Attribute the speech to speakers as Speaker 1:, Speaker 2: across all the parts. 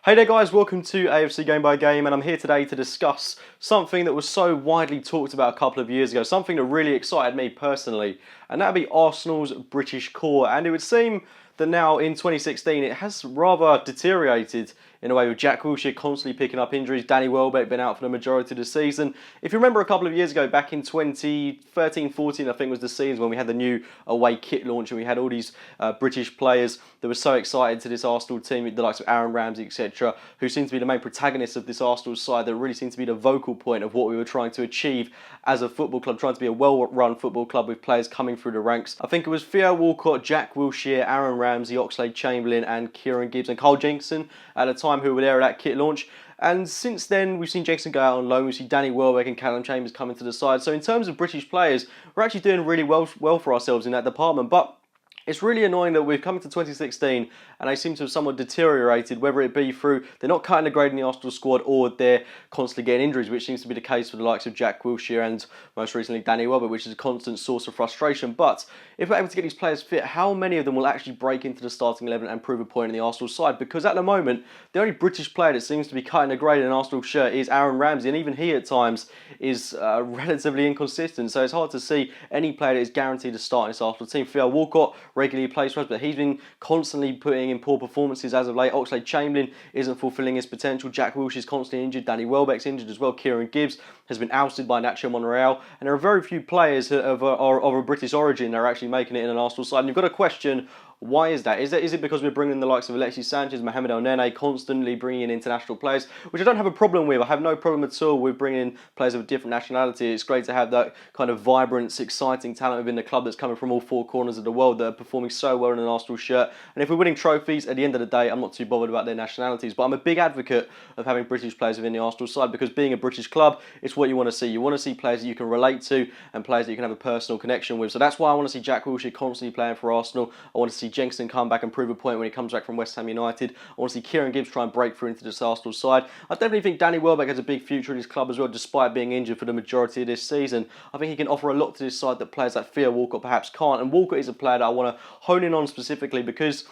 Speaker 1: Hey there guys, welcome to AFC Game by Game, and I'm here today to discuss something that was so widely talked about a couple of years ago, something that really excited me personally, and that would be Arsenal's British core. And it would seem that now in 2016 it has rather deteriorated in a way, with Jack Wilshere constantly picking up injuries. Danny Welbeck been out for the majority of the season. If you remember a couple of years ago, back in 2013-14, I think was the season when we had the new away kit launch and we had all these British players that were so excited to this Arsenal team, the likes of Aaron Ramsey, etc., who seemed to be the main protagonists of this Arsenal side, that really seemed to be the vocal point of what we were trying to achieve as a football club, trying to be a well-run football club with players coming through the ranks. I think it was Theo Walcott, Jack Wilshere, Aaron Ramsey, Oxlade-Chamberlain and Kieran Gibbs and Carl Jenkinson at the time who were there at that kit launch. And since then, we've seen Jenkinson go out on loan. We've seen Danny Welbeck and Callum Chambers come into the side. So in terms of British players, we're actually doing really well for ourselves in that department. But it's really annoying that we've come into 2016 and they seem to have somewhat deteriorated, whether it be through they're not cutting the grade in the Arsenal squad or they're constantly getting injuries, which seems to be the case for the likes of Jack Wilshere and most recently Danny Welbeck, which is a constant source of frustration. But if we're able to get these players fit, how many of them will actually break into the starting 11 and prove a point in the Arsenal side? Because at the moment, the only British player that seems to be cutting a grade in an Arsenal shirt is Aaron Ramsey, and even he at times is relatively inconsistent. So it's hard to see any player that is guaranteed to start in this Arsenal team. Theo Walcott regularly plays for us, but he's been constantly putting in poor performances as of late. Oxlade-Chamberlain isn't fulfilling his potential. Jack Wilshere is constantly injured. Danny Welbeck's injured as well. Kieran Gibbs has been ousted by Nacho Monreal, and there are very few players of a British origin that are actually making it in an Arsenal side. And you've got to question, why is that? Is it because we're bringing the likes of Alexis Sanchez, Mohamed El Nene, constantly bringing in international players, which I don't have a problem with. I have no problem at all with bringing in players of a different nationality. It's great to have that kind of vibrant, exciting talent within the club that's coming from all four corners of the world that are performing so well in an Arsenal shirt. And if we're winning trophies, at the end of the day, I'm not too bothered about their nationalities. But I'm a big advocate of having British players within the Arsenal side, because being a British club, it's what you want to see. You want to see players that you can relate to and players that you can have a personal connection with. So that's why I want to see Jack Wilshere constantly playing for Arsenal. I want to see Jenkinson come back and prove a point when he comes back from West Ham United. I want to see Kieran Gibbs try and break through into this Arsenal side. I definitely think Danny Welbeck has a big future in his club as well, despite being injured for the majority of this season. I think he can offer a lot to this side that players like Theo Walcott perhaps can't. And Walcott is a player that I want to hone in on specifically because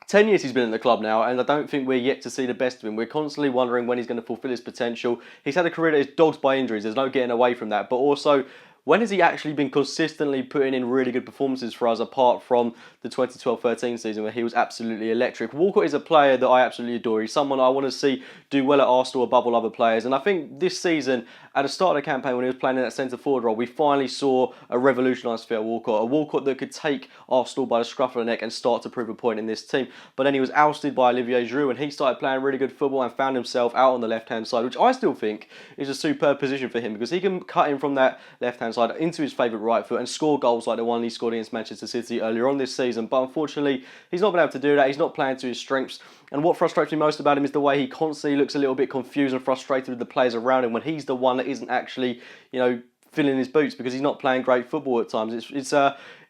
Speaker 1: 10 years he's been in the club now, and I don't think we're yet to see the best of him. We're constantly wondering when he's going to fulfil his potential. He's had a career that is dogged by injuries. There's no getting away from that. But also, when has he actually been consistently putting in really good performances for us, apart from the 2012-13 season where he was absolutely electric? Walcott is a player that I absolutely adore. He's someone I want to see do well at Arsenal above all other players. And I think this season, at the start of the campaign when he was playing in that centre-forward role, we finally saw a revolutionised Theo Walcott. A Walcott that could take Arsenal by the scruff of the neck and start to prove a point in this team. But then he was ousted by Olivier Giroud and he started playing really good football and found himself out on the left-hand side, which I still think is a superb position for him, because he can cut in from that left-hand side into his favourite right foot and score goals like the one he scored against Manchester City earlier on this season. But unfortunately, he's not been able to do that. He's not playing to his strengths. And what frustrates me most about him is the way he constantly looks a little bit confused and frustrated with the players around him when he's the one that isn't actually, filling his boots, because he's not playing great football at times.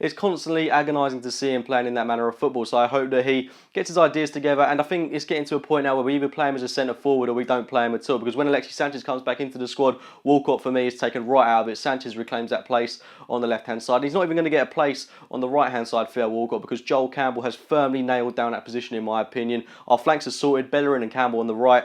Speaker 1: It's constantly agonising to see him playing in that manner of football. So I hope that he gets his ideas together, and I think it's getting to a point now where we either play him as a centre forward or we don't play him at all, because when Alexis Sanchez comes back into the squad, Walcott for me is taken right out of it. Sanchez reclaims that place on the left hand side, and he's not even going to get a place on the right hand side for Walcott, because Joel Campbell has firmly nailed down that position in my opinion. Our flanks are sorted, Bellerin and Campbell on the right,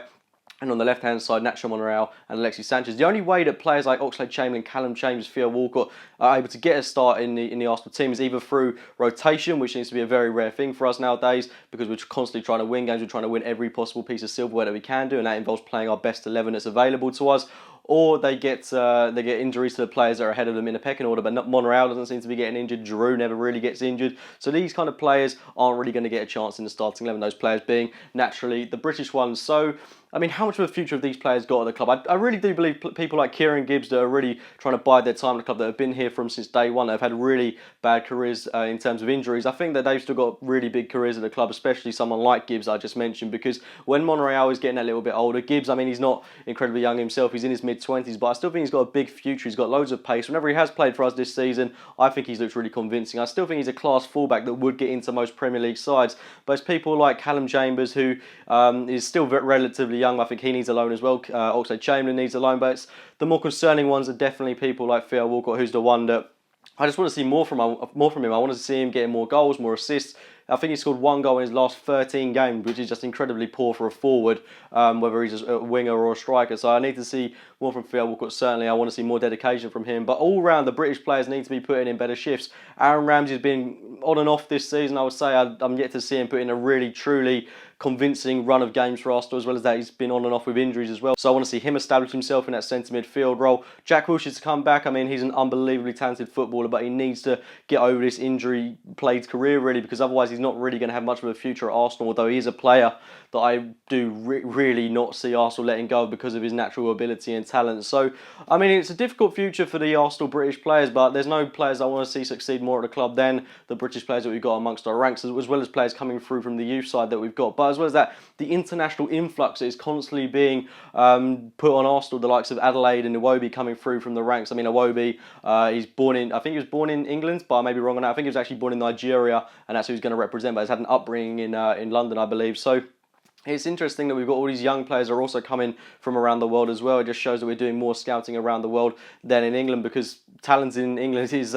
Speaker 1: and on the left-hand side, Nacho Monreal and Alexis Sanchez. The only way that players like Oxlade-Chamberlain, Callum Chambers, Theo Walcott are able to get a start in the Arsenal team is either through rotation, which seems to be a very rare thing for us nowadays, because we're constantly trying to win games, we're trying to win every possible piece of silverware that we can do, and that involves playing our best 11 that's available to us, or they get injuries to the players that are ahead of them in a pecking order. But Monreal doesn't seem to be getting injured. Giroud never really gets injured. So these kind of players aren't really going to get a chance in the starting 11, those players being naturally the British ones. So, I mean, how much of a future have these players got at the club? I really do believe people like Kieran Gibbs that are really trying to bide their time at the club, that have been here from since day one, that have had really bad careers in terms of injuries. I think that they've still got really big careers at the club, especially someone like Gibbs I just mentioned, because when Monreal is getting a little bit older, Gibbs, I mean, he's not incredibly young himself, he's in his mid-20s, but I still think he's got a big future. He's got loads of pace. Whenever he has played for us this season, I think he's looked really convincing. I still think he's a class fullback that would get into most Premier League sides, but it's people like Callum Chambers, who is still relatively young. I think he needs a loan as well. Oxlade-Chamberlain needs a loan, but it's the more concerning ones are definitely people like Theo Walcott, who's the one that I just want to see more from him. I want to see him getting more goals, more assists, I think he scored 1 goal in his last 13 games, which is just incredibly poor for a forward, whether he's a winger or a striker. So I need to see more from Theo Walcott, certainly. I want to see more dedication from him. But all round, the British players need to be putting in better shifts. Aaron Ramsey's been on and off this season, I would say. I'm yet to see him put in a really, truly convincing run of games for Arsenal, as well as that he's been on and off with injuries as well. So I want to see him establish himself in that centre midfield role. Jack Wilshere to come back. I mean, he's an unbelievably talented footballer, but he needs to get over this injury-plagued career, really, because otherwise he's not really going to have much of a future at Arsenal, although he is a player that I do really not see Arsenal letting go because of his natural ability and talent. So, I mean, it's a difficult future for the Arsenal British players, but there's no players I want to see succeed more at the club than the British players that we've got amongst our ranks, as well as players coming through from the youth side that we've got. But as well as that, the international influx is constantly being put on Arsenal, the likes of Adelaide and Iwobi coming through from the ranks. I mean, Iwobi, I think he was born in England, but I may be wrong on that. I think he was actually born in Nigeria, and that's who he's going to represent, but he's had an upbringing in London, I believe. So it's interesting that we've got all these young players that are also coming from around the world as well. It just shows that we're doing more scouting around the world than in England, because talent in England is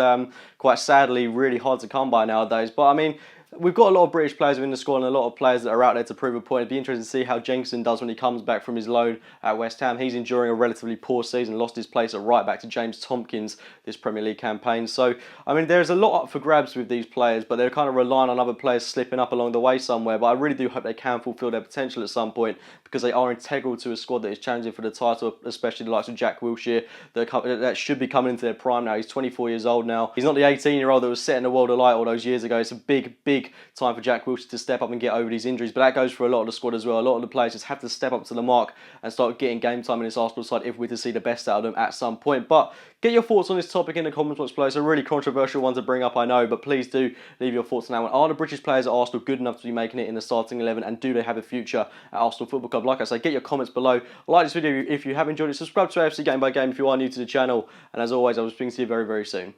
Speaker 1: quite sadly really hard to come by nowadays. But I mean, we've got a lot of British players within the squad and a lot of players that are out there to prove a point. It'd be interesting to see how Jenkinson does when he comes back from his loan at West Ham. He's enduring a relatively poor season, lost his place at right back to James Tompkins this Premier League campaign. So, I mean, there's a lot up for grabs with these players, but they're kind of relying on other players slipping up along the way somewhere. But I really do hope they can fulfil their potential at some point, because they are integral to a squad that is challenging for the title, especially the likes of Jack Wilshere, that should be coming into their prime now. He's 24 years old now. He's not the 18-year-old that was setting the world alight all those years ago. It's a big time for Jack Wilshere to step up and get over these injuries, but that goes for a lot of the squad as well. A lot of the players just have to step up to the mark and start getting game time in this Arsenal side if we're to see the best out of them at some point. But get your thoughts on this topic in the comments box below. It's a really controversial one to bring up, I know, but please do leave your thoughts on that one. Are the British players at Arsenal good enough to be making it in the starting 11, and do they have a future at Arsenal Football Club? Like I say, get your comments below. Like this video if you have enjoyed it. Subscribe to AFC Game by Game if you are new to the channel, and as always, I will speak to you very soon.